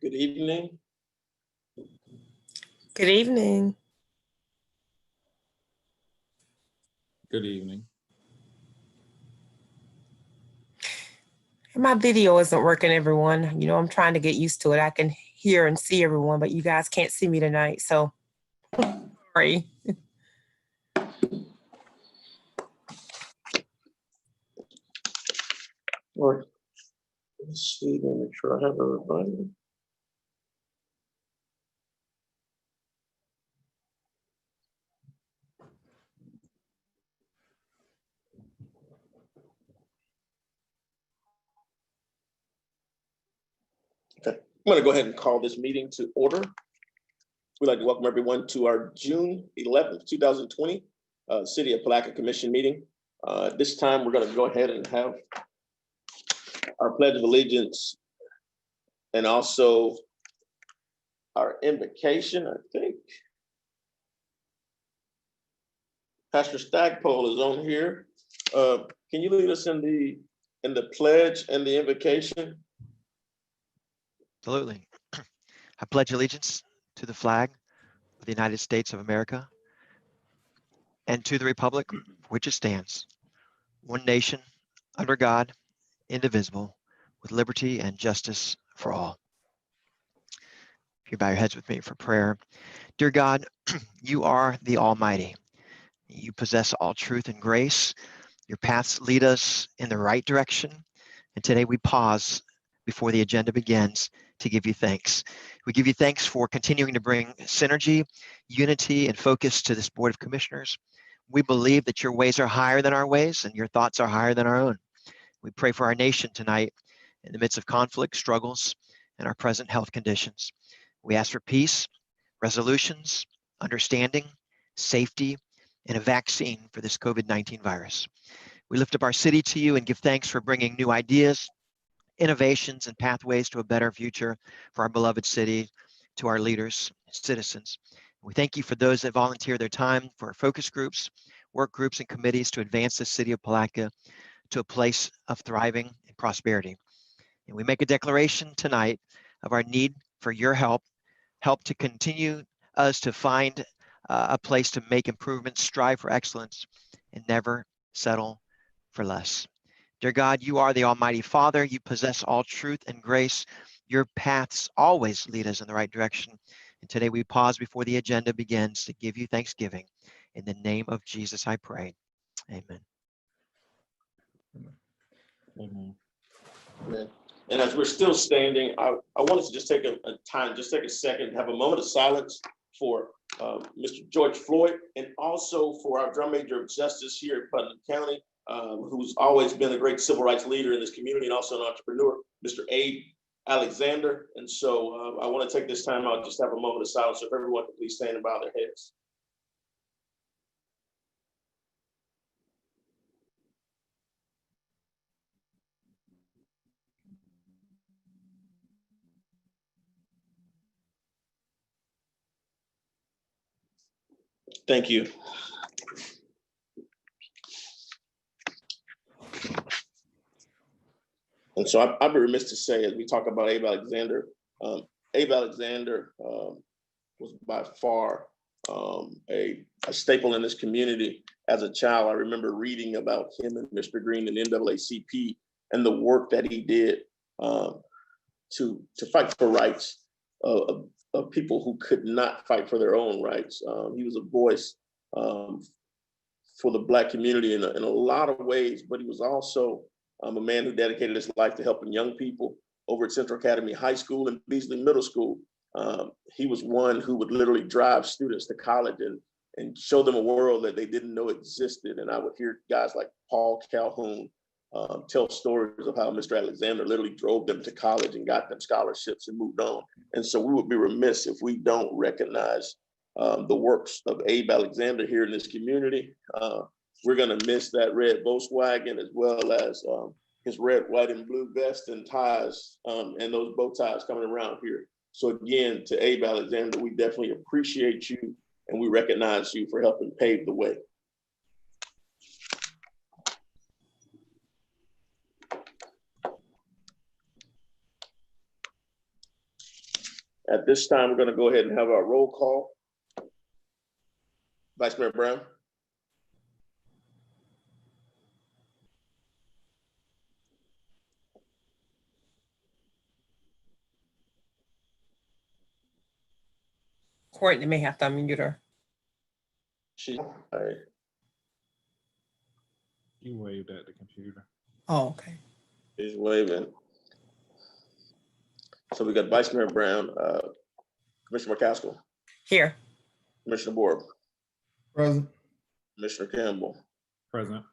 Good evening. Good evening. Good evening. My video isn't working, everyone. You know, I'm trying to get used to it. I can hear and see everyone, but you guys can't see me tonight, so sorry. All right. Let's see, let me make sure I have everybody. Okay, I'm going to go ahead and call this meeting to order. We'd like to welcome everyone to our June 11th, 2020 City of Palatka Commission meeting. This time, we're going to go ahead and have our Pledge of Allegiance and also our invocation, I think. Pastor Stagpole is on here. Can you lead us in the pledge and the invocation? Absolutely. I pledge allegiance to the flag of the United States of America and to the republic for which it stands, one nation, under God, indivisible, with liberty and justice for all. If you bow your heads with me for prayer. Dear God, you are the Almighty. You possess all truth and grace. Your paths lead us in the right direction. And today we pause before the agenda begins to give you thanks. We give you thanks for continuing to bring synergy, unity, and focus to this Board of Commissioners. We believe that your ways are higher than our ways and your thoughts are higher than our own. We pray for our nation tonight in the midst of conflict, struggles, and our present health conditions. We ask for peace, resolutions, understanding, safety, and a vaccine for this COVID-19 virus. We lift up our city to you and give thanks for bringing new ideas, innovations, and pathways to a better future for our beloved city, to our leaders, citizens. We thank you for those that volunteer their time for focus groups, work groups, and committees to advance the city of Palatka to a place of thriving and prosperity. And we make a declaration tonight of our need for your help to continue us to find a place to make improvements, strive for excellence, and never settle for less. Dear God, you are the Almighty Father. You possess all truth and grace. Your paths always lead us in the right direction. And today we pause before the agenda begins to give you thanksgiving. In the name of Jesus, I pray. Amen. Amen. Amen. And as we're still standing, I wanted to just take a second, have a moment of silence for Mr. George Floyd, and also for our drum major of justice here in Putnam County, who's always been a great civil rights leader in this community and also an entrepreneur, Mr. Abe Alexander. And so I want to take this time out, just have a moment of silence, so if everyone could please stand and bow their heads. Thank you. And so I'd be remiss to say, as we talk about Abe Alexander, Abe Alexander was by far a staple in this community. As a child, I remember reading about him and Mr. Green and NAACP and the work that he did to fight for rights of people who could not fight for their own rights. He was a voice for the Black community in a lot of ways, but he was also a man who dedicated his life to helping young people over at Central Academy High School and Beasley Middle School. He was one who would literally drive students to college and show them a world that they didn't know existed. And I would hear guys like Paul Calhoun tell stories of how Mr. Alexander literally drove them to college and got them scholarships and moved on. And so we would be remiss if we don't recognize the works of Abe Alexander here in this community. We're gonna miss that red Volkswagen, as well as his red, white, and blue vest and ties, and those bow ties coming around here. So again, to Abe Alexander, we definitely appreciate you, and we recognize you for helping pave the way. At this time, we're going to go ahead and have our roll call. Vice Mayor Brown. Courtney may have to unmute her. All right. You waved at the computer. Oh, okay. He's waving. So we got Vice Mayor Brown, Commissioner McCaskill, Here. Commissioner Board, Present. Commissioner Campbell, Present.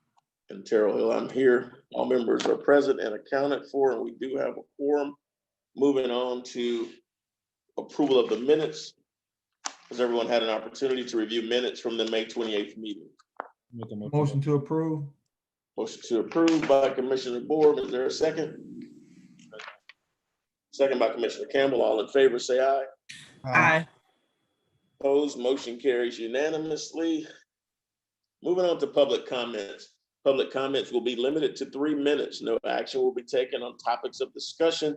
and Terrell Hill. I'm here. All members are present and accounted for, and we do have a quorum. Moving on to approval of the minutes. Has everyone had an opportunity to review minutes from the May 28th meeting? Make a Motion to approve. Motion to approve by Commissioner Board. Is there a second? Second by Commissioner Campbell. All in favor, say aye. Aye. Opposed, motion carries unanimously. Moving on to public comments. Public comments will be limited to 3 minutes. No action will be taken on topics of discussion.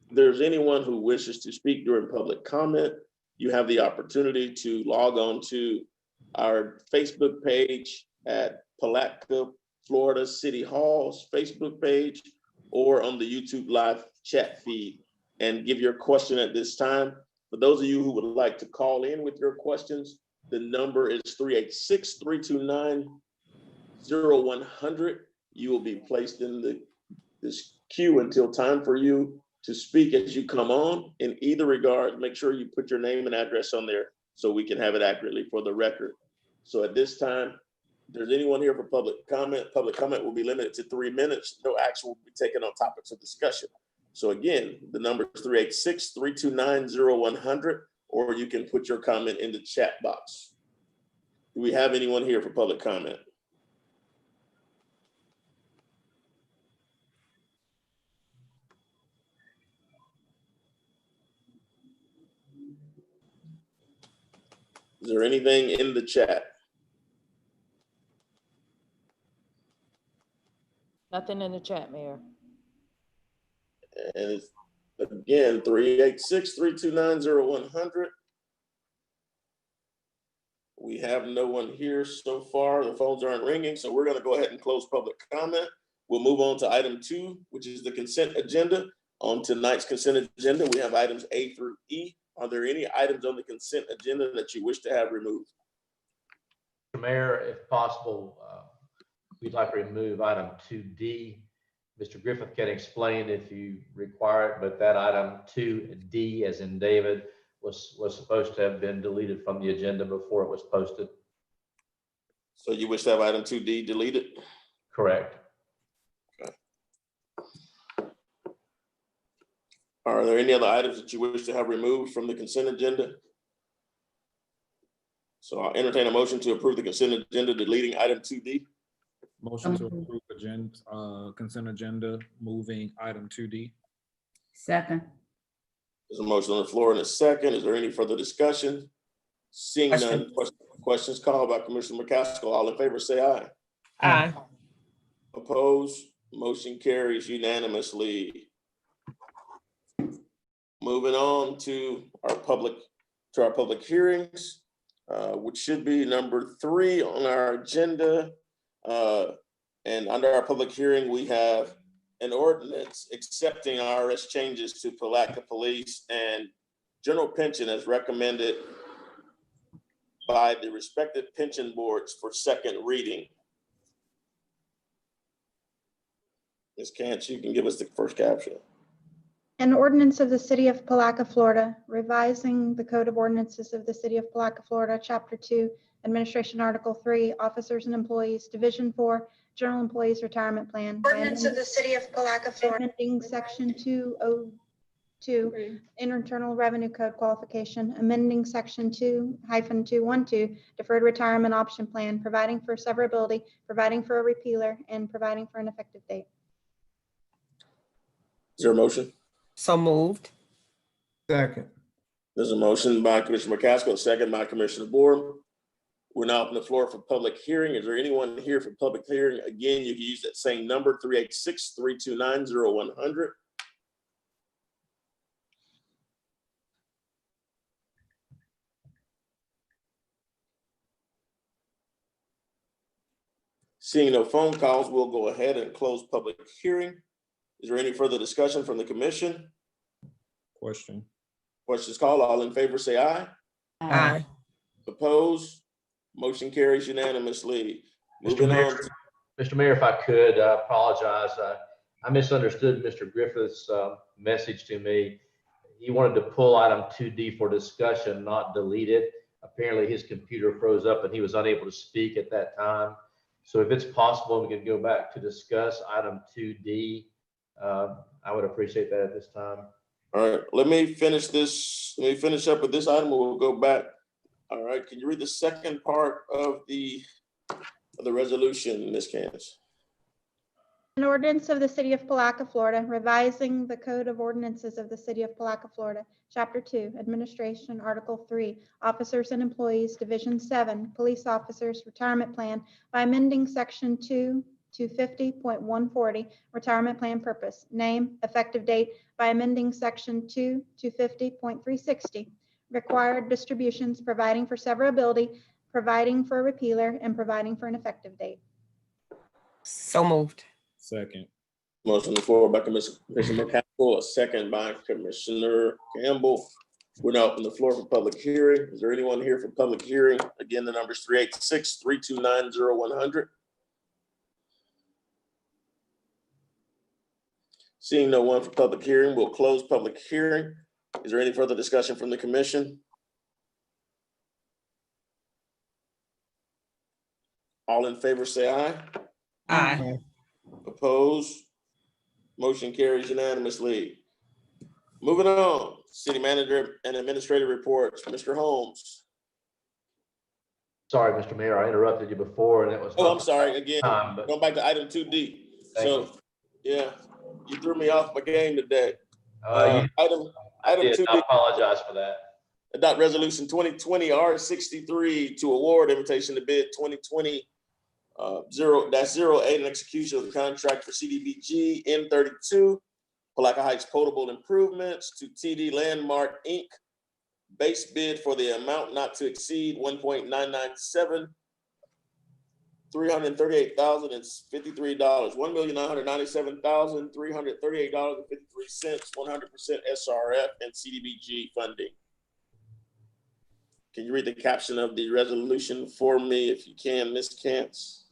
If there's anyone who wishes to speak during public comment, you have the opportunity to log on to our Facebook page at Palatka, Florida City Hall's Facebook page, or on the YouTube live chat feed and give your question at this time. For those of you who would like to call in with your questions, the number is 386-329-0100. You will be placed in this queue until time for you to speak as you come on. In either regard, make sure you put your name and address on there so we can have it accurately for the record. So at this time, if there's anyone here for public comment will be limited to 3 minutes. No action will be taken on topics of discussion. So again, the number is 386-329-0100, or you can put your comment in the chat box. Do we have anyone here for public comment? Is there anything in the chat? Nothing in the chat, Mayor. And it's again, 386-329-0100. We have no one here so far. The phones aren't ringing, so we're going to go ahead and close public comment. We'll move on to item 2, which is the consent agenda. On tonight's consent agenda, we have items A through E. Are there any items on the consent agenda that you wish to have removed? Mayor, if possible, we'd like to remove item 2D. Mr. Griffith can explain if you require it, but that item 2D, as in David, was supposed to have been deleted from the agenda before it was posted. So you wish to have item 2D deleted? Correct. Are there any other items that you wish to have removed from the consent agenda? So I'll entertain a motion to approve the consent agenda, deleting item 2D. Motion to approve consent agenda, moving item 2D. Second. There's a motion on the floor in a second. Is there any further discussion? Seeing none, questions called by Commissioner McCaskill. All in favor, say aye. Aye. Opposed, motion carries unanimously. Moving on to our public hearings, which should be number 3 on our agenda. And under our public hearing, we have an ordinance accepting IRS changes to Palatka Police and general pension as recommended by the respective pension boards for second reading. Ms. Cantz, you can give us the first caption. An ordinance of the City of Palatka, Florida, revising the Code of Ordinances of the City of Palatka, Florida, Chapter 2, Administration Article 3, Officers and Employees, Division 4, General Employees Retirement Plan. Ordinance of the City of Palatka, Florida. Amending Section 202, Internal Revenue Code Qualification, amending Section 2-212, Deferred Retirement Option Plan, providing for severability, providing for a repealer, and providing for an effective date. Is there a motion? So moved. Second. There's a motion by Commissioner McCaskill, a second by Commissioner Board. We're now open the floor for public hearing. Is there anyone here for public hearing? Again, you can use that same number, 386-329-0100. Seeing no phone calls, we'll go ahead and close public hearing. Is there any further discussion from the commission? Question. Questions called, all in favor say aye. Aye. Opposed? Motion carries unanimously. Mr. Moving Mayor, on. Mr. Mayor, if I could, I apologize. I misunderstood Mr. Griffith's message to me. He wanted to pull item 2D for discussion, not delete it. Apparently his computer froze up and he was unable to speak at that time. So if it's possible, we could go back to discuss item 2D. I would appreciate that at this time. All right, let me finish this. Let me finish up with this item. We'll go back. All right, can you read the second part of the resolution, Ms. Cantz? An ordinance of the City of Palatka, Florida, revising the Code of Ordinances of the City of Palatka, Florida, Chapter 2, Administration, Article 3, Officers and Employees, Division 7, Police Officers, Retirement Plan, by amending Section 250.140, Retirement Plan Purpose, Name, Effective Date, by amending Section 250.360, Required Distributions, providing for severability, providing for a repealer, and providing for an effective date. So moved. Second. Motion on the floor by Commissioner McCaskill, a second by Commissioner Campbell. We're now open the floor for public hearing. Is there anyone here for public hearing? Again, the number is 386-329-0100. Seeing no one for public hearing, we'll close public hearing. Is there any further discussion from the commission? All in favor say aye. Aye. Opposed? Motion carries unanimously. Moving on, city manager and administrative reports. Mr. Holmes. Sorry, Mr. Mayor, I interrupted you before and it was. Oh, I'm sorry, again, But going back to item 2D. Thank So, yeah, you threw me off my game today. I Item did. 2D. I apologize for that. Adopt resolution 2020 R63 to award invitation to bid 2020 0-08 and execution of the contract for CDBG N32 Palatka Heights potable improvements to TD Landmark Inc. Base bid for the amount not to exceed $1.997 $338,053, $1,997,338.53, 100% SRF and CDBG funding. Can you read the caption of the resolution for me if you can, Ms. Cantz?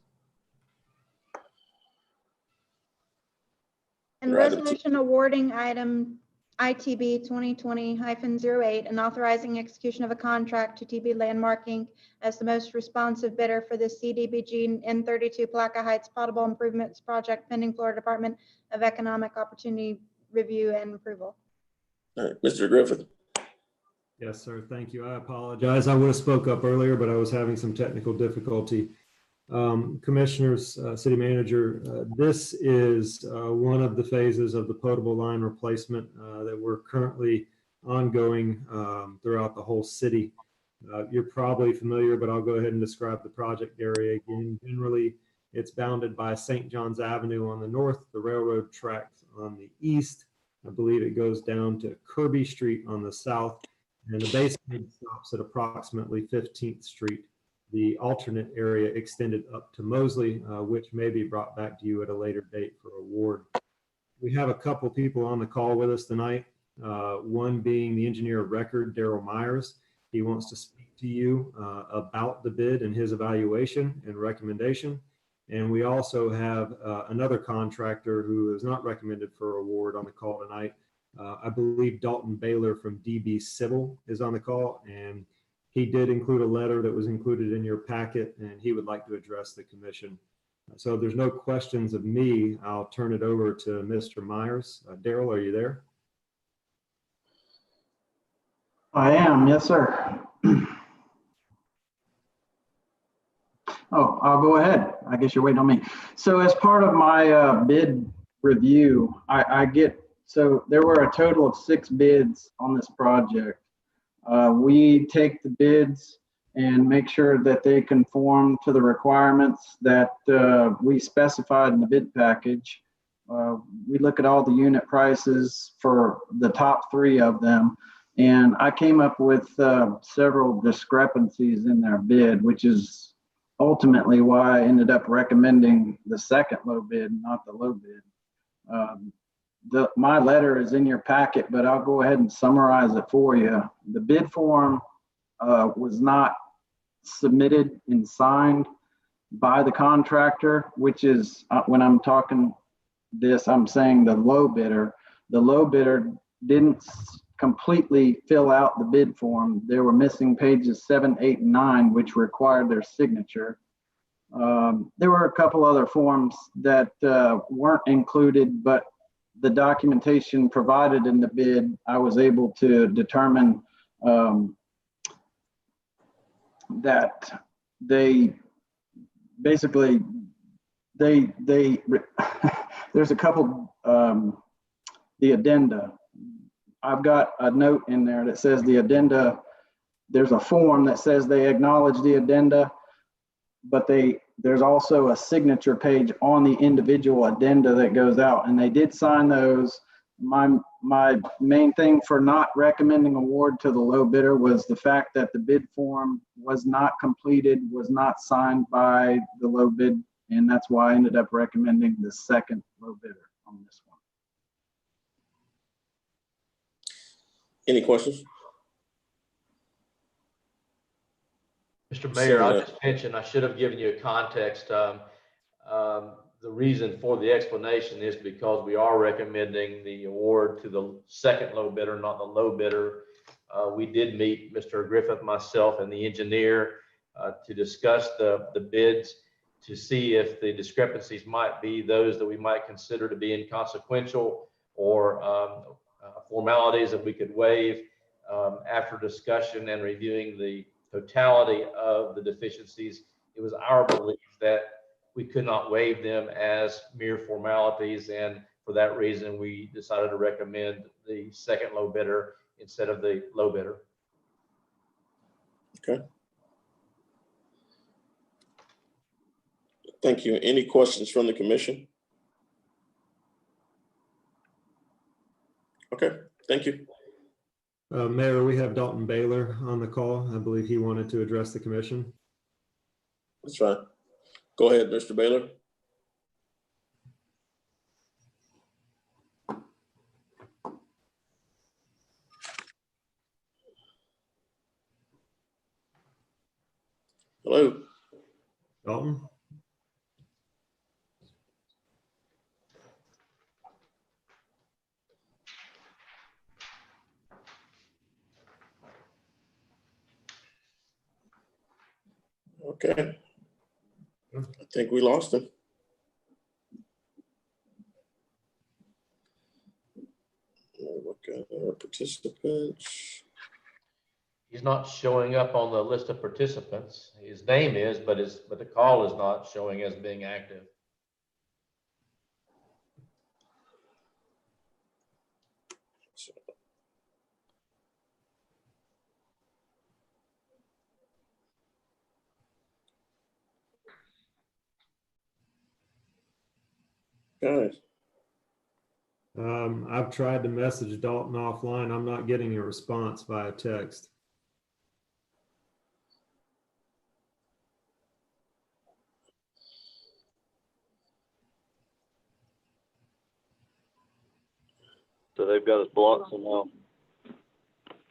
And resolution awarding item ITB 2020-08 and authorizing execution of a contract to TB Landmark Inc. as the most responsive bidder for the CDBG N32 Palatka Heights potable improvements project pending Florida Department of Economic Opportunity review and approval. All right, Mr. Griffith. Yes, sir. Thank you. I apologize. I would have spoke up earlier, but I was having some technical difficulty. Commissioners, city manager, this is one of the phases of the potable line replacement that we're currently ongoing throughout the whole city. You're probably familiar, but I'll go ahead and describe the project area again. Generally, it's bounded by St. John's Avenue on the north, the railroad tracks on the east. I believe it goes down to Kirby Street on the south, and the base stops at approximately 15th Street. The alternate area extended up to Mosley, which may be brought back to you at a later date for award. We have a couple people on the call with us tonight, one being the engineer of record, Daryl Myers. He wants to speak to you about the bid and his evaluation and recommendation. And we also have another contractor who is not recommended for award on the call tonight. I believe Dalton Baylor from DB Civil is on the call, and he did include a letter that was included in your packet, and he would like to address the commission. So if there's no questions of me, I'll turn it over to Mr. Myers. Daryl, are you there? I am, yes, sir. Oh, I'll go ahead. I guess you're waiting on me. So as part of my bid review, so there were a total of 6 bids on this project. We take the bids and make sure that they conform to the requirements that we specified in the bid package. We look at all the unit prices for the top 3 of them, and I came up with several discrepancies in their bid, which is ultimately why I ended up recommending the second low bid, not the low bid. My letter is in your packet, but I'll go ahead and summarize it for you. The bid form was not submitted and signed by the contractor, which is when I'm talking this, I'm saying the low bidder. The low bidder didn't completely fill out the bid form. There were missing pages 7, 8, and 9, which required their signature. There were a couple other forms that weren't included, but the documentation provided in the bid, I was able to determine that they basically, there's a couple, the addenda. I've got a note in there that says the addenda, there's a form that says they acknowledge the addenda, but there's also a signature page on the individual addenda that goes out, and they did sign those. My main thing for not recommending award to the low bidder was the fact that the bid form was not completed, was not signed by the low bid, and that's why I ended up recommending the second low bidder on this one. Any questions? Mr. Mayor, I'll just mention, I should have given you a context. The reason for the explanation is because we are recommending the award to the second low bidder, not the low bidder. We did meet Mr. Griffith, myself, and the engineer to discuss the bids to see if the discrepancies might be those that we might consider to be inconsequential or formalities that we could waive. After discussion and reviewing the totality of the deficiencies, it was our belief that we could not waive them as mere formalities, and for that reason we decided to recommend the second low bidder instead of the low bidder. Okay. Thank you. Any questions from the commission? Okay, thank you. Mayor, we have Dalton Baylor on the call. I believe he wanted to address the commission. That's fine. Go ahead, Mr. Baylor. Hello. Dalton? Okay. I think we lost him. Look at our participants. He's not showing up on the list of participants. His name is, but the call is not showing as being active. Guys, I've tried to message Dalton offline. I'm not getting a response via text. So they've got us blocked somehow.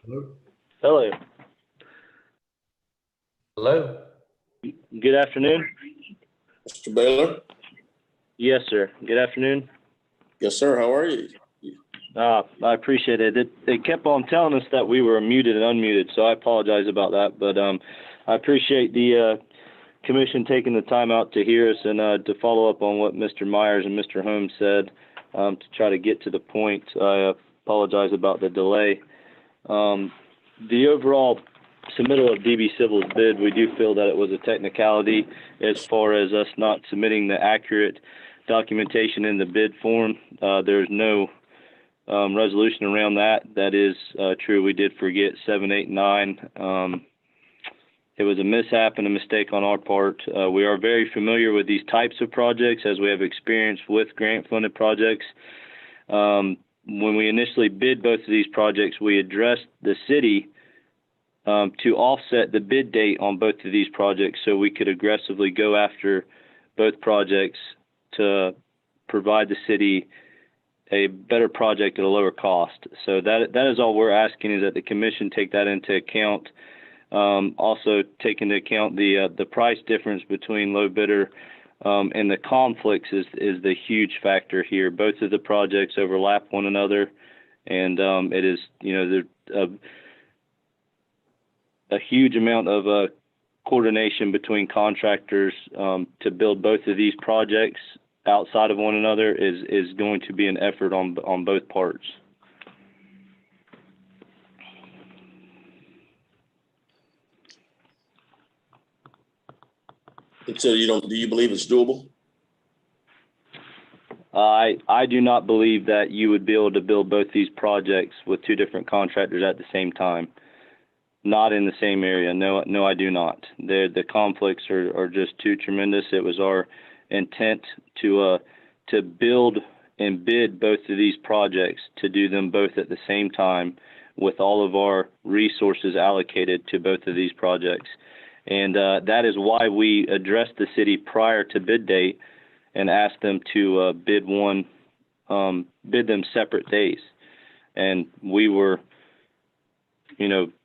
Hello? Hello. Hello. Good afternoon. Mr. Baylor. Yes, sir. Good afternoon. Yes, sir. How are you? I appreciate it. They kept on telling us that we were muted and unmuted, so I apologize about that. But I appreciate the commission taking the time out to hear us and to follow up on what Mr. Myers and Mr. Holmes said to try to get to the point. I apologize about the delay. The overall submittal of DB Civil's bid, we do feel that it was a technicality as far as us not submitting the accurate documentation in the bid form. There's no resolution around that. That is true. We did forget 7, 8, 9. It was a mishap and a mistake on our part. We are very familiar with these types of projects as we have experience with grant-funded projects. When we initially bid both of these projects, we addressed the city to offset the bid date on both of these projects so we could aggressively go after both projects to provide the city a better project at a lower cost. So that is all we're asking, is that the commission take that into account. Also take into account the price difference between low bidder and the conflicts is the huge factor here. Both of the projects overlap one another, and it is, a huge amount of coordination between contractors to build both of these projects outside of one another is going to be an effort on both parts. And so do you believe it's doable? I do not believe that you would be able to build both these projects with two different contractors at the same time. Not in the same area. No, I do not. The conflicts are just too tremendous. It was our intent to build and bid both of these projects, to do them both at the same time with all of our resources allocated to both of these projects. And that is why we addressed the city prior to bid date and asked them to bid them separate days. And we were,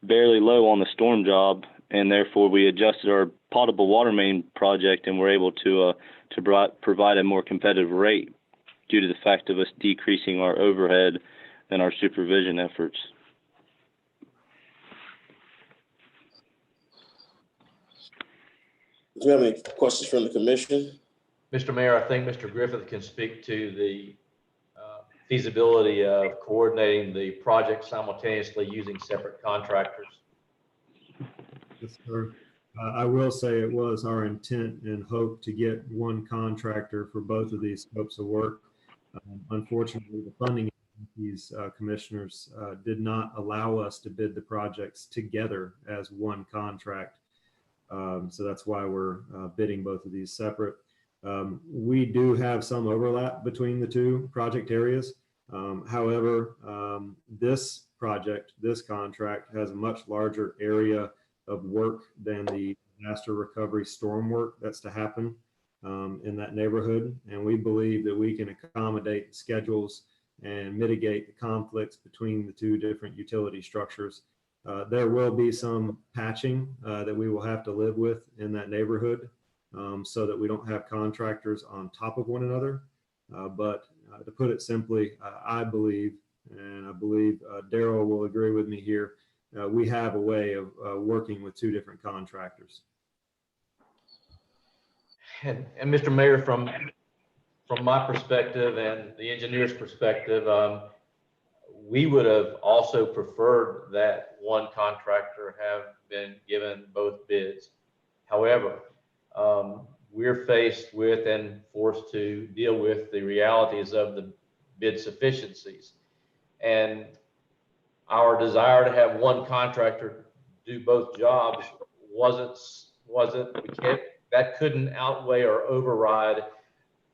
barely low on the storm job, and therefore we adjusted our potable water main project and were able to provide a more competitive rate due to the fact of us decreasing our overhead and our supervision efforts. Do you have any questions from the commission? Mr. Mayor, I think Mr. Griffith can speak to the feasibility of coordinating the project simultaneously using separate contractors. Yes, sir. I will say it was our intent and hope to get one contractor for both of these scopes of work. Unfortunately, the funding agencies, commissioners, did not allow us to bid the projects together as one contract. So that's why we're bidding both of these separate. We do have some overlap between the two project areas. However, this contract has a much larger area of work than the disaster recovery storm work that's to happen in that neighborhood. And we believe that we can accommodate schedules and mitigate the conflicts between the two different utility structures. There will be some patching that we will have to live with in that neighborhood so that we don't have contractors on top of one another. But to put it simply, I believe, and I believe Daryl will agree with me here, we have a way of working with two different contractors. And Mr. Mayor, from my perspective and the engineer's perspective, we would have also preferred that one contractor have been given both bids. However, we're faced with and forced to deal with the realities of the bid sufficiencies. And our desire to have one contractor do both jobs that couldn't outweigh or override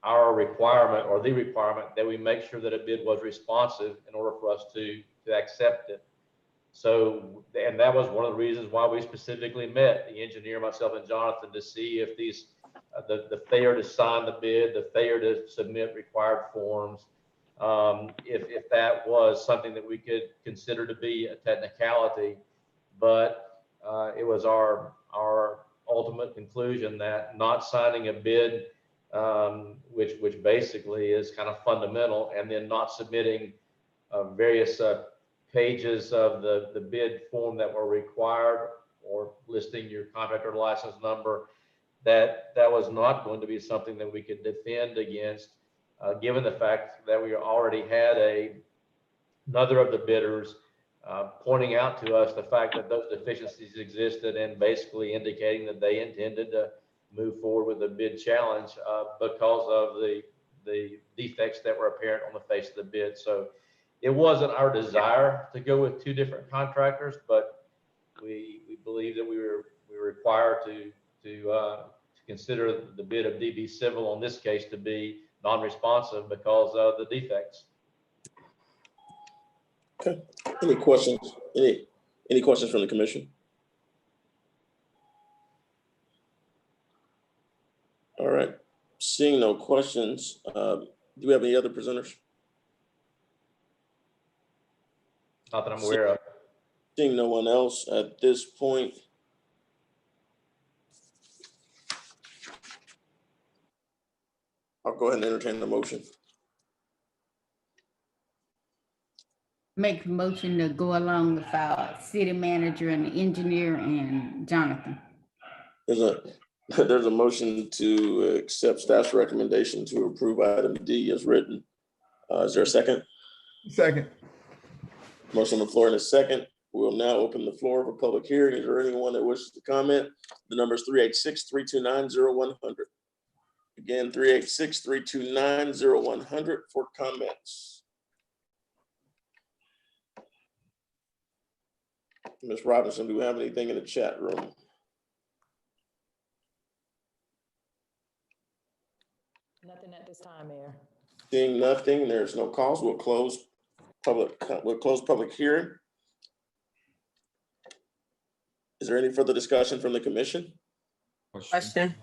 our requirement, or the requirement, that we make sure that a bid was responsive in order for us to accept it. So, and that was one of the reasons why we specifically met, the engineer, myself, and Jonathan, to see if these, the failure to sign the bid, the failure to submit required forms, if that was something that we could consider to be a technicality. But it was our ultimate conclusion that not signing a bid, which basically is kind of fundamental, and then not submitting various pages of the bid form that were required, or listing your contractor license number, that was not going to be something that we could defend against, given the fact that we already had another of the bidders pointing out to us the fact that those deficiencies existed, and basically indicating that they intended to move forward with a bid challenge because of the defects that were apparent on the face of the bid. So it wasn't our desire to go with two different contractors, but we believe that we were required to consider the bid of DB Civil on this case to be non-responsive because of the defects. Okay. Any questions? Any questions from the commission? All right. Seeing no questions, do we have any other presenters? Not that I'm aware of. Seeing no one else at this point, I'll go ahead and entertain the motion. Make the motion to go along with our city manager and the engineer and Jonathan. There's a motion to accept staff's recommendation to approve item D as written. Is there a second? Second. Motion on the floor in a second. We'll now open the floor for public hearing. Is there anyone that wishes to comment? The number is 386-329-0100. Again, 386-329-0100 for comments. Ms. Robinson, do we have anything in the chat room? Nothing at this time, Mayor. Seeing nothing, there's no calls. We'll close public hearing. Is there any further discussion from the commission? Question.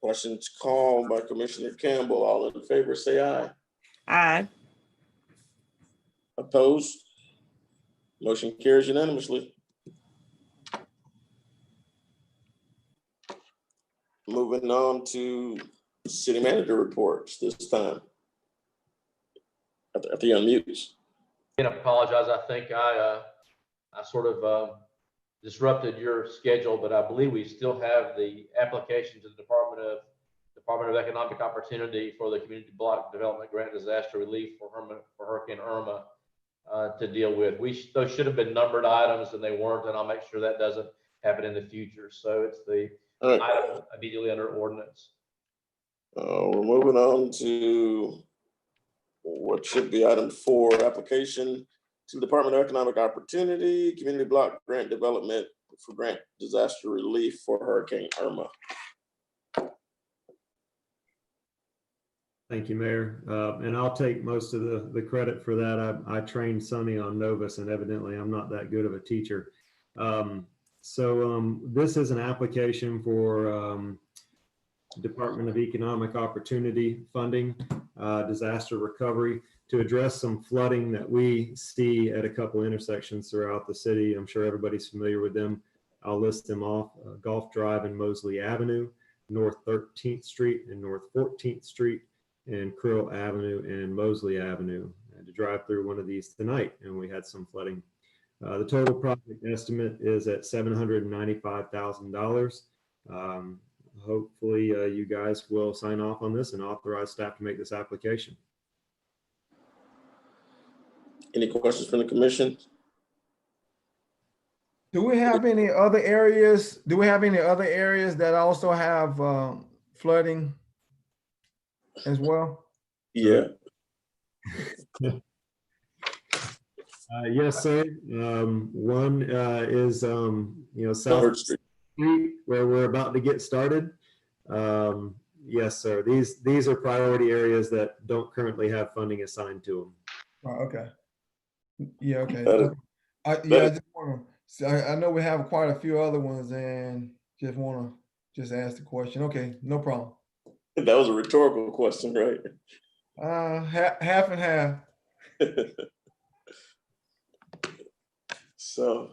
Questions called by Commissioner Campbell. All in favor, say aye. Aye. Opposed? Motion carries unanimously. Moving on to city manager reports this time. After you unmute. And I apologize. I think I sort of disrupted your schedule, but I believe we still have the application to the Department of Economic Opportunity for the Community Block Development Grant Disaster Relief for Hurricane Irma to deal with. Those should have been numbered items and they weren't, and I'll make sure that doesn't happen in the future. So it's the item immediately under ordinance. We're moving on to what should be item 4, application to the Department of Economic Opportunity, Community Block Grant Development for Grant Disaster Relief for Hurricane Irma. Thank you, Mayor. And I'll take most of the credit for that. I trained Sonny on Novus, and evidently I'm not that good of a teacher. This is an application for Department of Economic Opportunity funding, disaster recovery, to address some flooding that we see at a couple intersections throughout the city. I'm sure everybody's familiar with them. I'll list them off: Gulf Drive and Mosley Avenue, North 13th Street and North 14th Street, and Krill Avenue and Mosley Avenue. I had to drive through one of these tonight, and we had some flooding. The total project estimate is at $795,000. Hopefully you guys will sign off on this and authorize staff to make this application. Any questions from the commission? Do we have any other areas? Do we have any other areas that also have flooding as well? Yeah. Yes, sir. One is South Street, where we're about to get started. Yes, sir. These are priority areas that don't currently have funding assigned to them. Oh, okay. Yeah, okay. I just want to. I know we have quite a few other ones, and just want to ask the question. Okay, no problem. That was a rhetorical question, right? Half and half. So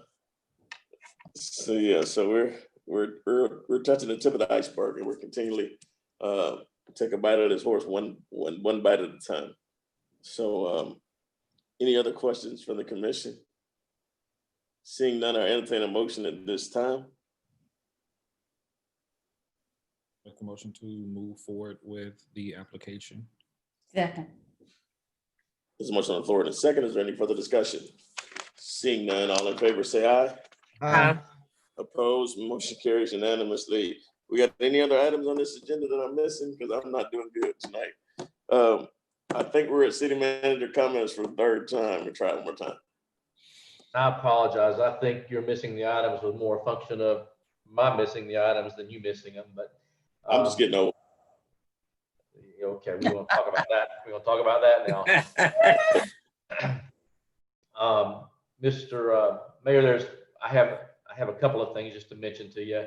yeah, so we're touching the tip of the iceberg, and we're continually take a bite of this horse one bite at a time. So any other questions from the commission? Seeing none, I entertain a motion at this time. Make a motion to move forward with the application. Second. There's a motion on the floor in a second. Is there any further discussion? Seeing none, all in favor say aye. Aye. Opposed, motion carries unanimously. We got any other items on this agenda that I'm missing? Because I'm not doing good tonight. I think we're at city manager comments for the third time. We'll try it one more time. I apologize. I think you're missing the items with more function of my missing the items than you missing them, but I'm just getting old. Okay, we won't talk about that. We won't talk about that now. Mr. Mayor, I have a couple of things just to mention to you.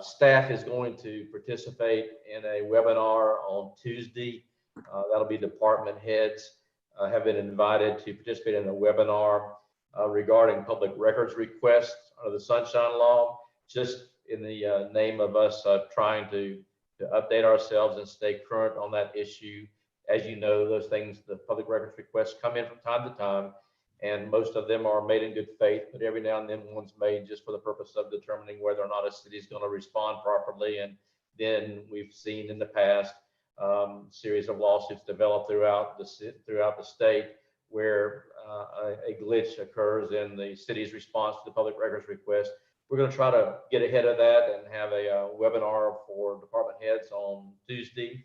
Staff is going to participate in a webinar on Tuesday. That'll be department heads have been invited to participate in a webinar regarding public records requests under the Sunshine Law, just in the name of us trying to update ourselves and stay current on that issue. As you know, those things, the public records requests come in from time to time, and most of them are made in good faith, but every now and then one's made just for the purpose of determining whether or not a city is going to respond properly. And then we've seen in the past series of lawsuits develop throughout the state where a glitch occurs in the city's response to the public records request. We're going to try to get ahead of that and have a webinar for department heads on Tuesday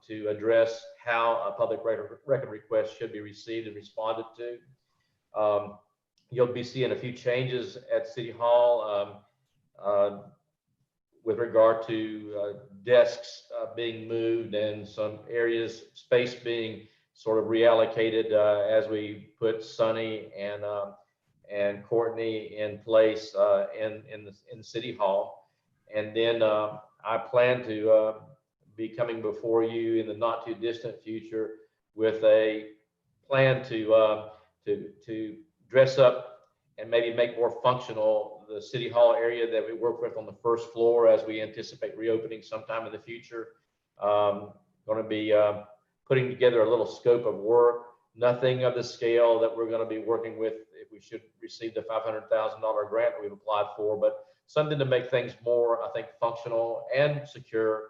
to address how a public record request should be received and responded to. You'll be seeing a few changes at City Hall with regard to desks being moved and some areas, space being sort of reallocated as we put Sunny and Courtney in place in City Hall. And then I plan to be coming before you in the not too distant future with a plan to dress up and maybe make more functional the City Hall area that we work with on the first floor as we anticipate reopening sometime in the future. Going to be putting together a little scope of work, nothing of the scale that we're going to be working with if we should receive the $500,000 grant that we've applied for, but something to make things more, I think, functional and secure.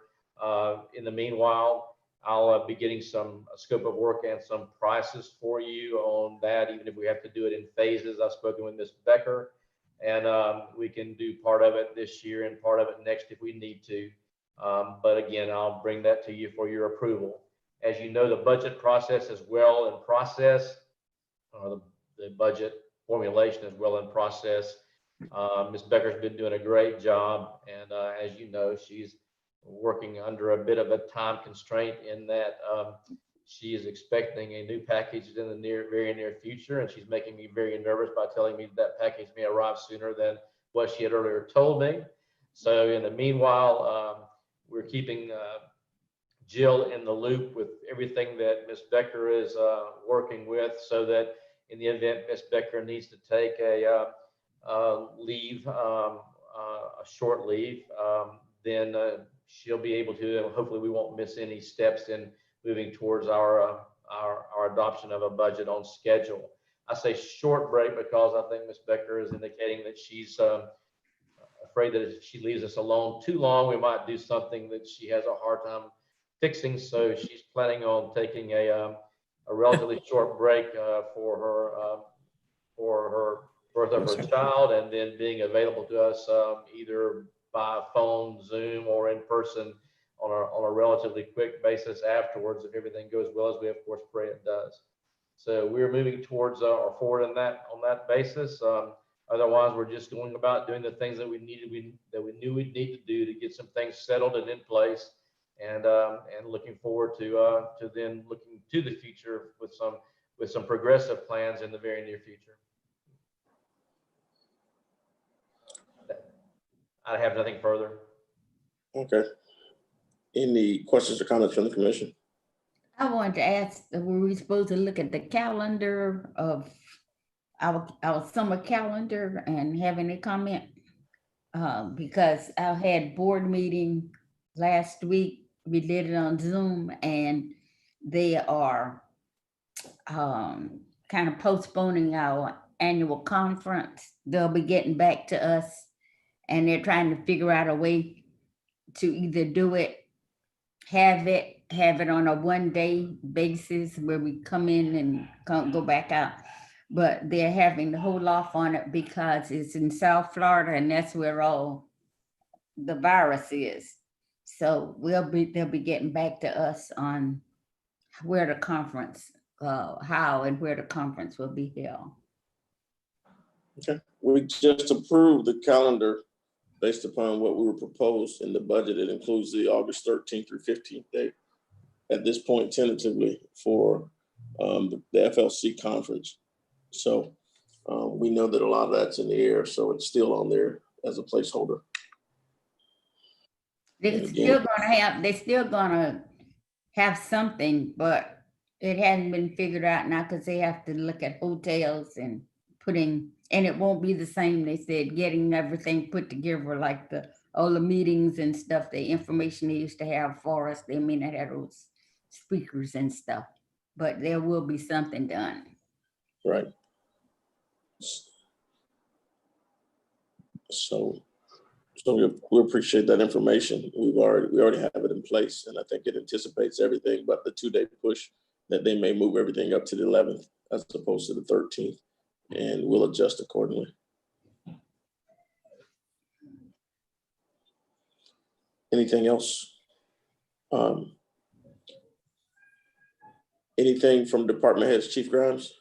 In the meanwhile, I'll be getting some scope of work and some prices for you on that, even if we have to do it in phases. I've spoken with Ms. Becker, and we can do part of it this year and part of it next if we need to. But again, I'll bring that to you for your approval. As you know, the budget process is well in process. The budget formulation is well in process. Ms. Becker's been doing a great job, and as you know, she's working under a bit of a time constraint in that she is expecting a new package in the very near future, and she's making me very nervous by telling me that package may arrive sooner than what she had earlier told me. So in the meanwhile, we're keeping Jill in the loop with everything that Ms. Becker is working with, so that in the event Ms. Becker needs to take a leave, a short leave, then she'll be able to, and hopefully we won't miss any steps in moving towards our adoption of a budget on schedule. I say short break because I think Ms. Becker is indicating that she's afraid that if she leaves us alone too long, we might do something that she has a hard time fixing. So she's planning on taking a relatively short break for her birth of her child, and then being available to us either by phone, Zoom, or in person on a relatively quick basis afterwards, if everything goes well, as we of course pray it does. So we're moving towards or forward on that basis. Otherwise, we're just going about doing the things that we knew we'd need to do to get some things settled and in place, and looking forward to then looking to the future with some progressive plans in the very near future. I have nothing further. Okay. Any questions or comments from the commission? I wanted to ask, were we supposed to look at the calendar of our summer calendar and have any comment? Because I had board meeting last week. We did it on Zoom, and they are kind of postponing our annual conference. They'll be getting back to us, and they're trying to figure out a way to either do it, have it on a one-day basis where we come in and can't go back out. But they're having to hold off on it because it's in South Florida, and that's where all the virus is. So they'll be getting back to us on where the conference, how and where the conference will be held. Okay, we just approved the calendar based upon what we were proposed in the budget. It includes the August 13th through 15th date at this point tentatively for the FLC conference. So we know that a lot of that's in the air, so it's still on there as a placeholder. They're still gonna have something, but it hasn't been figured out now because they have to look at hotels and and it won't be the same. They said getting everything put together like all the meetings and stuff, the information they used to have for us. They may not have those speakers and stuff, but there will be something done. Right. So we appreciate that information. We already have it in place, and I think it anticipates everything but the 2-day push that they may move everything up to the 11th as opposed to the 13th, and we'll adjust accordingly. Anything else? Anything from department heads, Chief Grimes?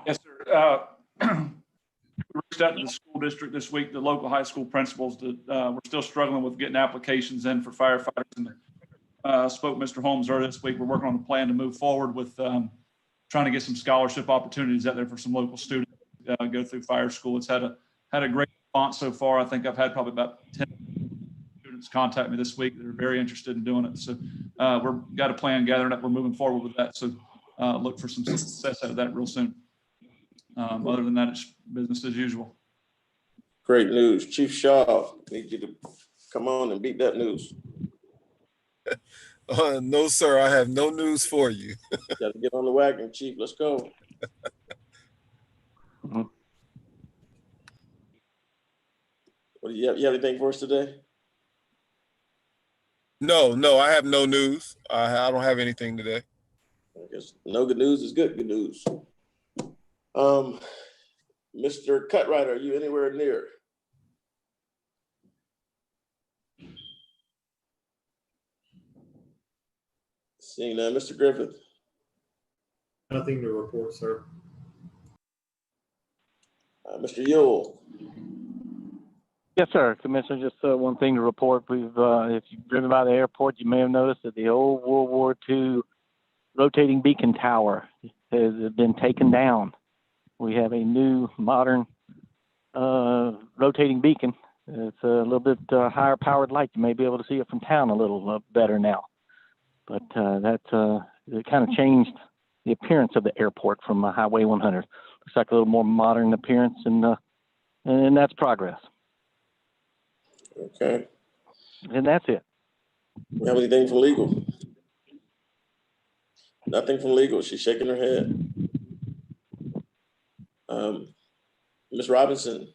Yes, sir. We reached out to the school district this week, the local high school principals. We're still struggling with getting applications in for firefighters. And spoke to Mr. Holmes earlier this week. We're working on a plan to move forward with trying to get some scholarship opportunities out there for some local students go through fire school. It's had a great response so far. I think I've had probably about 10 students contact me this week that are very interested in doing it. So we've got a plan gathering up. We're moving forward with that. So look for some success out of that real soon. Other than that, it's business as usual. Great news. Chief Shaw, need you to come on and beat that news. No, sir, I have no news for you. Got to get on the wagon, Chief. Let's go. What do you have anything for us today? No, I have no news. I don't have anything today. I guess no good news is good news. Mr. Cutright, are you anywhere near? Seeing that, Mr. Griffith. Nothing to report, sir. Mr. Yule. Yes, sir. Commissioner, just one thing to report. If you've driven by the airport, you may have noticed that the old World War II rotating beacon tower has been taken down. We have a new modern rotating beacon. It's a little bit higher powered light. You may be able to see it from town a little better now. But it kind of changed the appearance of the airport from Highway 100. Looks like a little more modern appearance, and that's progress. Okay. And that's it. You have anything from legal? Nothing from legal. She's shaking her head. Ms. Robinson.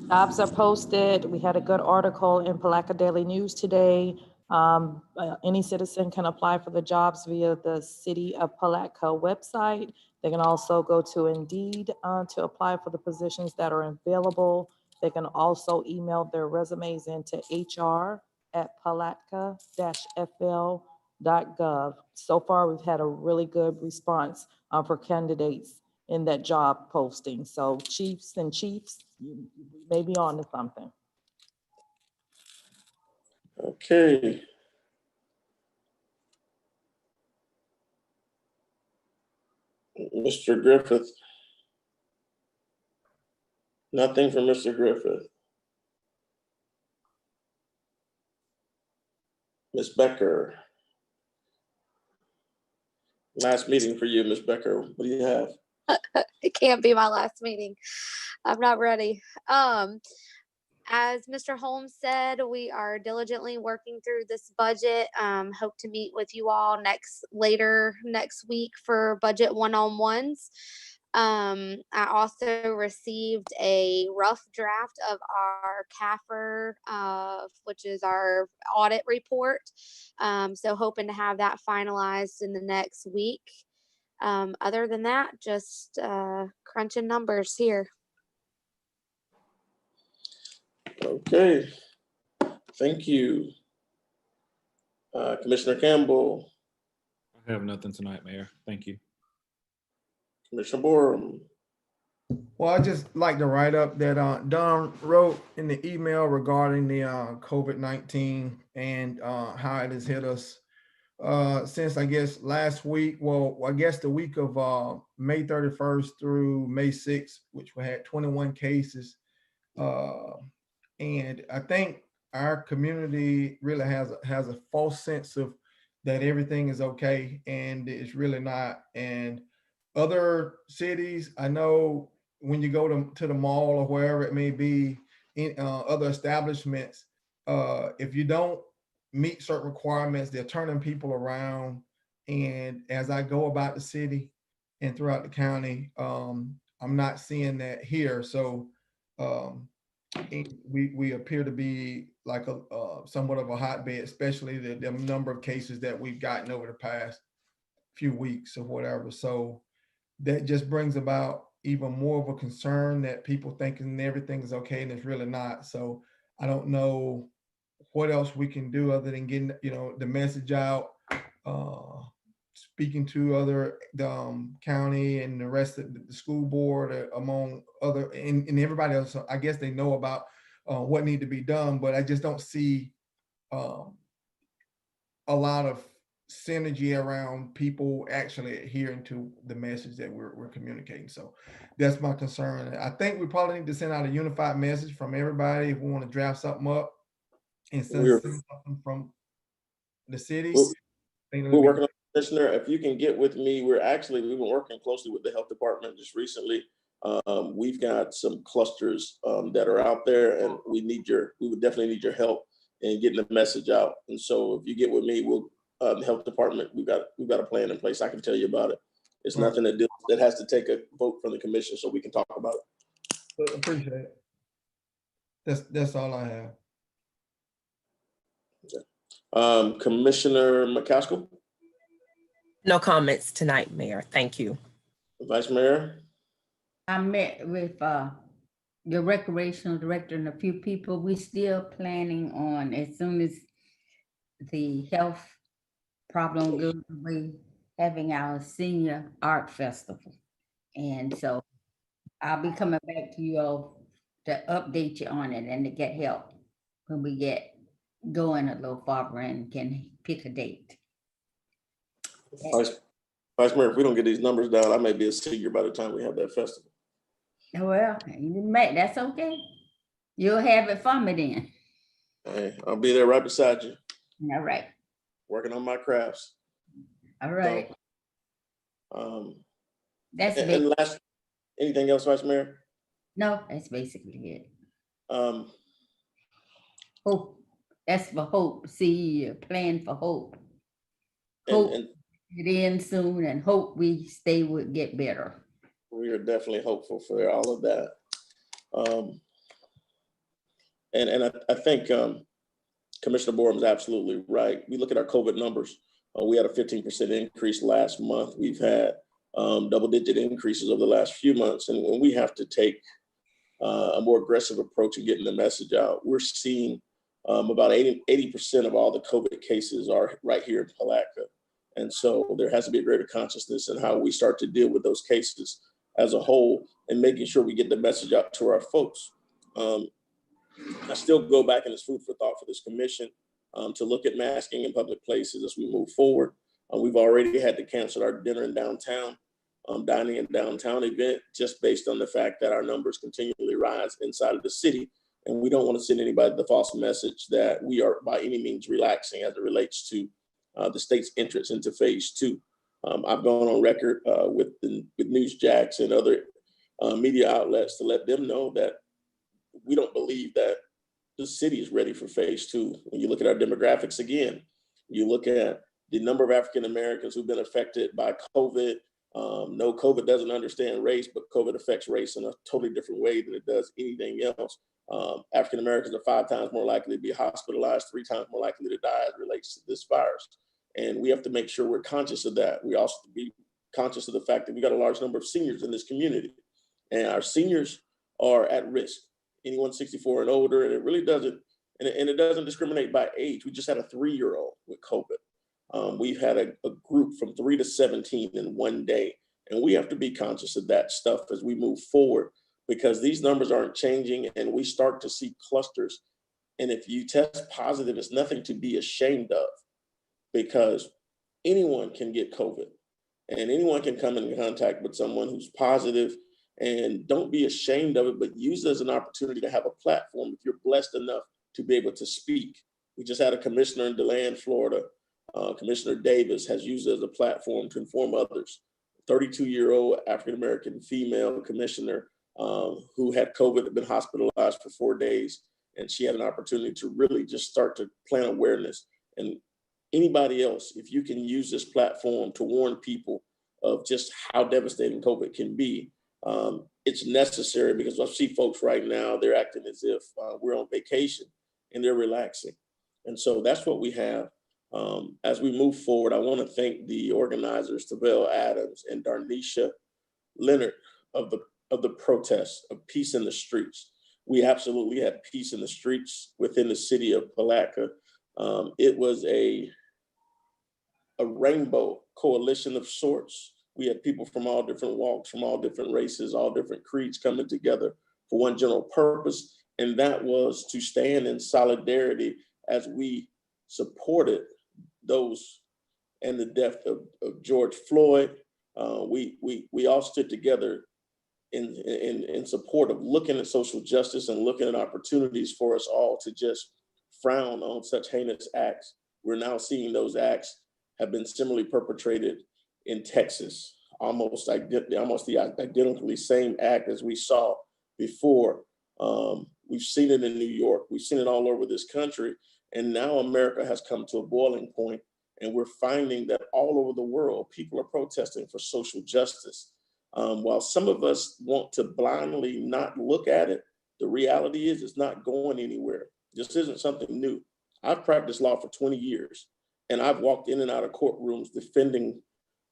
Jobs are posted. We had a good article in Palatka Daily News today. Any citizen can apply for the jobs via the City of Palatka website. They can also go to Indeed to apply for the positions that are available. They can also email their resumes into hr@palatka-fl.gov. So far, we've had a really good response for candidates in that job posting. So chiefs, you may be on to something. Okay. Mr. Griffith. Nothing from Mr. Griffith. Ms. Becker. Last meeting for you, Ms. Becker. What do you have? It can't be my last meeting. I'm not ready. As Mr. Holmes said, we are diligently working through this budget. Hope to meet with you all later next week for budget one-on-ones. I also received a rough draft of our CAFR, which is our audit report. So hoping to have that finalized in the next week. Other than that, just crunching numbers here. Okay, thank you. Commissioner Campbell. I have nothing tonight, Mayor. Thank you. Commissioner Borum. Well, I just like to write up that Don wrote in the email regarding the COVID-19 and how it has hit us since I guess last week, well, I guess the week of May 31st through May 6th, which we had 21 cases. And I think our community really has a false sense of that everything is okay, and it's really not. And other cities, I know when you go to the mall or wherever it may be, in other establishments, if you don't meet certain requirements, they're turning people around. And as I go about the city and throughout the county, I'm not seeing that here. So we appear to be like a somewhat of a hotbed, especially the number of cases that we've gotten over the past few weeks or whatever. So that just brings about even more of a concern that people thinking everything is okay and it's really not. So I don't know what else we can do other than getting, the message out, speaking to other county and the rest of the school board, among other, and everybody else. I guess they know about what need to be done, but I just don't see a lot of synergy around people actually adhering to the message that we're communicating. So that's my concern. I think we probably need to send out a unified message from everybody if we want to draft something up and send something from the cities. We're working on, Commissioner, if you can get with me, we've been working closely with the health department just recently. We've got some clusters that are out there, and we would definitely need your help in getting the message out. And so if you get with me, the health department, we've got a plan in place. I can tell you about it. It's nothing that has to take a vote from the commission, so we can talk about it. Appreciate it. That's all I have. Okay. Commissioner McCaskill? No comments tonight, Mayor. Thank you. Vice Mayor? I met with your recreational director and a few people. We still planning on, as soon as the health problem goes away, having our senior art festival. And so I'll be coming back to you all to update you on it and to get help when we get going a little farther and can pick a date. Vice Mayor, if we don't get these numbers down, I may be a senior by the time we have that festival. Well, you may, that's okay. You'll have it for me then. Hey, I'll be there right beside you. All right. Working on my crafts. All right. So, that's and last, anything else, Vice Mayor? No, that's basically it. Hope. That's for hope. See, plan for hope. Hope it ends soon, and hope we get better. We are definitely hopeful for all of that. And I think Commissioner Borum is absolutely right. We look at our COVID numbers. We had a 15% increase last month. We've had double-digit increases over the last few months, and when we have to take a more aggressive approach in getting the message out, we're seeing about 80% of all the COVID cases are right here in Palatka. And so there has to be a greater consciousness in how we start to deal with those cases as a whole and making sure we get the message out to our folks. I still go back and it's food for thought for this commission to look at masking in public places as we move forward. We've already had to cancel our dinner in downtown, dining in downtown event, just based on the fact that our numbers continually rise inside of the city. And we don't want to send anybody the false message that we are by any means relaxing as it relates to the state's entrance into phase 2. I've gone on record with Newsjacks and other media outlets to let them know that we don't believe that the city is ready for phase 2. When you look at our demographics again, you look at the number of African Americans who've been affected by COVID. No, COVID doesn't understand race, but COVID affects race in a totally different way than it does anything else. African Americans are 5 times more likely to be hospitalized, 3 times more likely to die as it relates to this virus. And we have to make sure we're conscious of that. We also have to be conscious of the fact that we got a large number of seniors in this community, and our seniors are at risk. Anyone 64 and older, and it really doesn't, and it doesn't discriminate by age. We just had a 3-year-old with COVID. We've had a group from 3 to 17 in one day, and we have to be conscious of that stuff as we move forward, because these numbers aren't changing and we start to see clusters. And if you test positive, it's nothing to be ashamed of, because anyone can get COVID, and anyone can come in contact with someone who's positive, and don't be ashamed of it, but use it as an opportunity to have a platform if you're blessed enough to be able to speak. We just had a commissioner in DeLand, Florida. Commissioner Davis has used it as a platform to inform others. 32-year-old African-American female commissioner who had COVID, had been hospitalized for 4 days, and she had an opportunity to really just start to plant awareness. And anybody else, if you can use this platform to warn people of just how devastating COVID can be, it's necessary, because I see folks right now, they're acting as if we're on vacation and they're relaxing. And so that's what we have. As we move forward, I want to thank the organizers, Tavell Adams and Darnisha Leonard of the protests of Peace in the Streets. We absolutely had peace in the streets within the city of Palatka. It was a rainbow coalition of sorts. We had people from all different walks, from all different races, all different creeds coming together for one general purpose, and that was to stand in solidarity as we supported those and the death of George Floyd. We all stood together in support of looking at social justice and looking at opportunities for us all to just frown on such heinous acts. We're now seeing those acts have been similarly perpetrated in Texas, almost the identically same act as we saw before. We've seen it in New York, we've seen it all over this country, and now America has come to a boiling point, and we're finding that all over the world, people are protesting for social justice. While some of us want to blindly not look at it, the reality is it's not going anywhere. This isn't something new. I've practiced law for 20 years, and I've walked in and out of courtrooms defending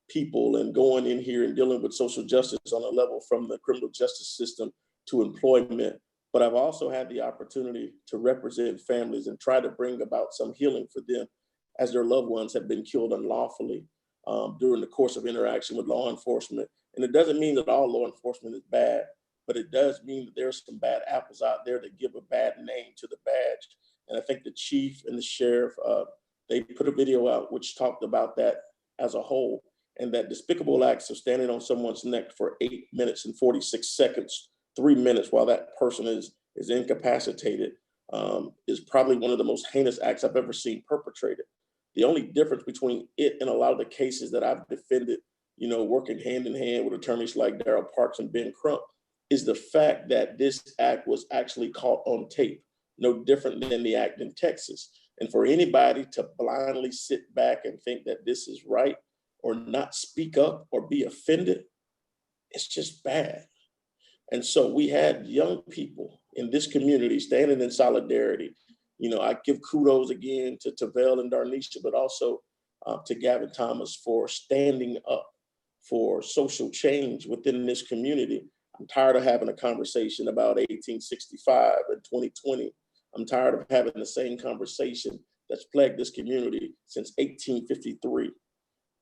people and going in here and dealing with social justice on a level from the criminal justice system to employment. But I've also had the opportunity to represent families and try to bring about some healing for them as their loved ones have been killed unlawfully during the course of interaction with law enforcement. And it doesn't mean that all law enforcement is bad, but it does mean that there's some bad apples out there that give a bad name to the badge. And I think the chief and the sheriff, they put a video out which talked about that as a whole, and that despicable acts of standing on someone's neck for 8 minutes and 46 seconds, 3 minutes while that person is incapacitated, is probably one of the most heinous acts I've ever seen perpetrated. The only difference between it and a lot of the cases that I've defended, working hand in hand with attorneys like Darrell Parks and Ben Crump, is the fact that this act was actually caught on tape, no different than the act in Texas. And for anybody to blindly sit back and think that this is right or not speak up or be offended, it's just bad. And so we had young people in this community standing in solidarity. I give kudos again to Tavell and Darnisha, but also to Gavin Thomas for standing up for social change within this community. I'm tired of having a conversation about 1865 and 2020. I'm tired of having the same conversation that's plagued this community since 1853.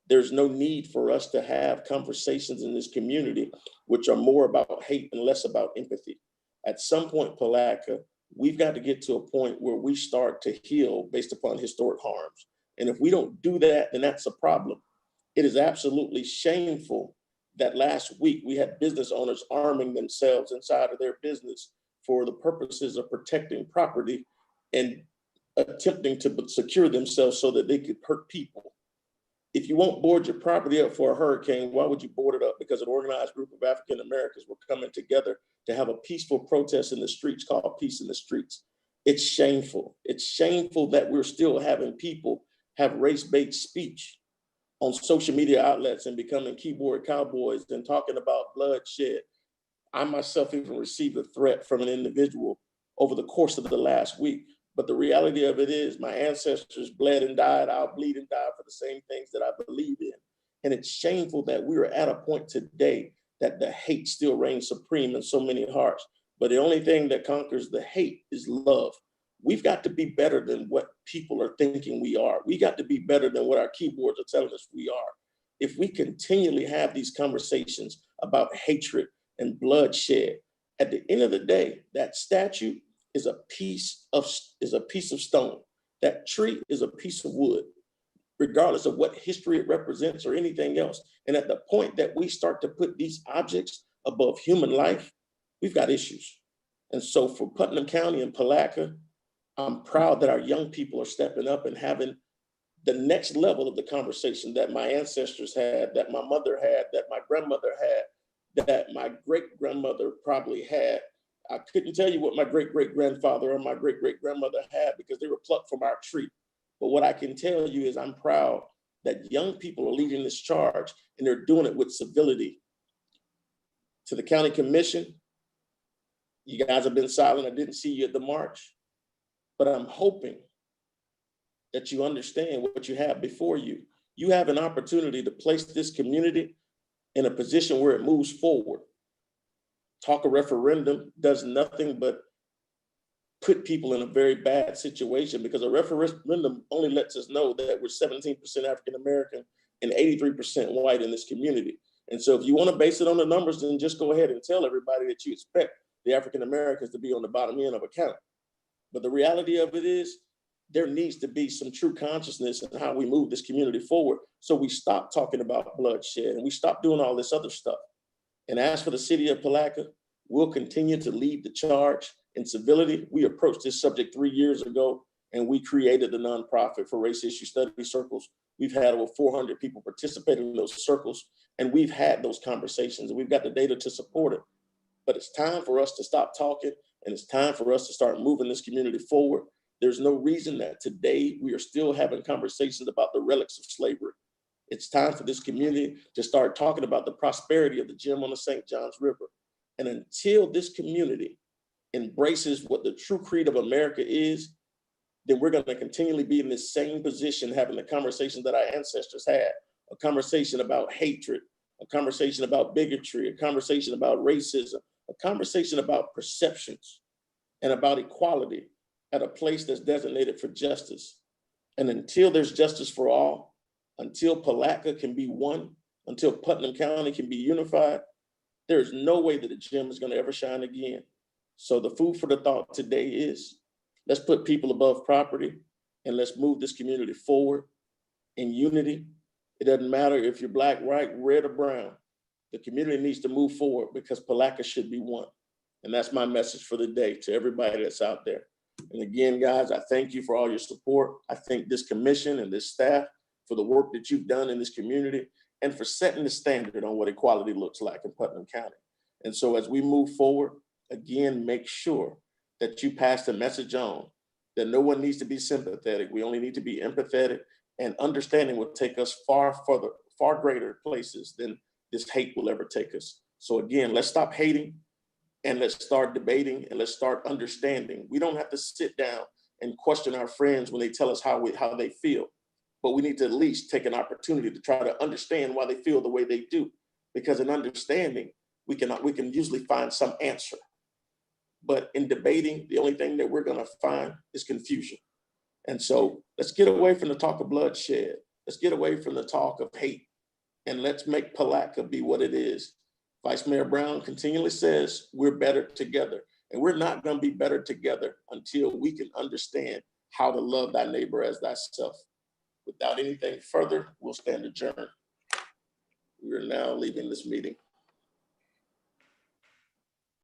There's no need for us to have conversations in this community which are more about hate and less about empathy. At some point, Palatka, we've got to get to a point where we start to heal based upon historic harms. And if we don't do that, then that's a problem. It is absolutely shameful that last week we had business owners arming themselves inside of their business for the purposes of protecting property and attempting to secure themselves so that they could hurt people. If you won't board your property up for a hurricane, why would you board it up? Because an organized group of African Americans were coming together to have a peaceful protest in the streets called Peace in the Streets. It's shameful. It's shameful that we're still having people have race-based speech on social media outlets and becoming keyboard cowboys and talking about bloodshed. I myself even received a threat from an individual over the course of the last week. But the reality of it is my ancestors bled and died. I'll bleed and die for the same things that I believe in. And it's shameful that we're at a point today that the hate still reigns supreme in so many hearts. But the only thing that conquers the hate is love. We've got to be better than what people are thinking we are. We got to be better than what our keyboards are telling us we are. If we continually have these conversations about hatred and bloodshed, at the end of the day, that statue is a piece of stone. That tree is a piece of wood. regardless of what history it represents or anything else. And at the point that we start to put these objects above human life, we've got issues. And so for Putnam County and Palatka, I'm proud that our young people are stepping up and having the next level of the conversation that my ancestors had, that my mother had, that my grandmother had, that my great-grandmother probably had. I couldn't tell you what my great-great-grandfather or my great-great-grandmother had because they were plucked from our tree. But what I can tell you is I'm proud that young people are leading this charge and they're doing it with civility. To the county commission, you guys have been silent. I didn't see you at the march, but I'm hoping that you understand what you have before you. You have an opportunity to place this community in a position where it moves forward. Talk a referendum does nothing but put people in a very bad situation because a referendum only lets us know that we're 17% African-American and 83% white in this community. And so if you want to base it on the numbers, then just go ahead and tell everybody that you expect the African-Americans to be on the bottom end of a count. But the reality of it is there needs to be some true consciousness in how we move this community forward. So we stop talking about bloodshed and we stop doing all this other stuff. And as for the city of Palatka, we'll continue to lead the charge in civility. We approached this subject 3 years ago and we created the nonprofit for race issue study circles. We've had over 400 people participate in those circles and we've had those conversations and we've got the data to support it. But it's time for us to stop talking and it's time for us to start moving this community forward. There's no reason that today we are still having conversations about the relics of slavery. It's time for this community to start talking about the prosperity of the gem on the St. Johns River. And until this community embraces what the true creed of America is, then we're going to continually be in this same position, having the conversation that our ancestors had, a conversation about hatred, a conversation about bigotry, a conversation about racism, a conversation about perceptions and about equality at a place that's designated for justice. And until there's justice for all, until Palatka can be one, until Putnam County can be unified, there's no way that the gem is going to ever shine again. So the food for the thought today is, let's put people above property and let's move this community forward in unity. It doesn't matter if you're black, white, red, or brown. The community needs to move forward because Palatka should be one. And that's my message for the day to everybody that's out there. And again, guys, I thank you for all your support. I thank this commission and this staff for the work that you've done in this community and for setting the standard on what equality looks like in Putnam County. And so as we move forward, again, make sure that you pass the message on that no one needs to be sympathetic. We only need to be empathetic, and understanding will take us far further, far greater places than this hate will ever take us. So again, let's stop hating and let's start debating and let's start understanding. We don't have to sit down and question our friends when they tell us how they feel, but we need to at least take an opportunity to try to understand why they feel the way they do. Because in understanding, we can usually find some answer. But in debating, the only thing that we're gonna find is confusion. And so let's get away from the talk of bloodshed. Let's get away from the talk of hate and let's make Palatka be what it is. Vice Mayor Brown continually says we're better together, and we're not going to be better together until we can understand how to love thy neighbor as thyself. Without anything further, we'll stand adjourned. We are now leaving this meeting.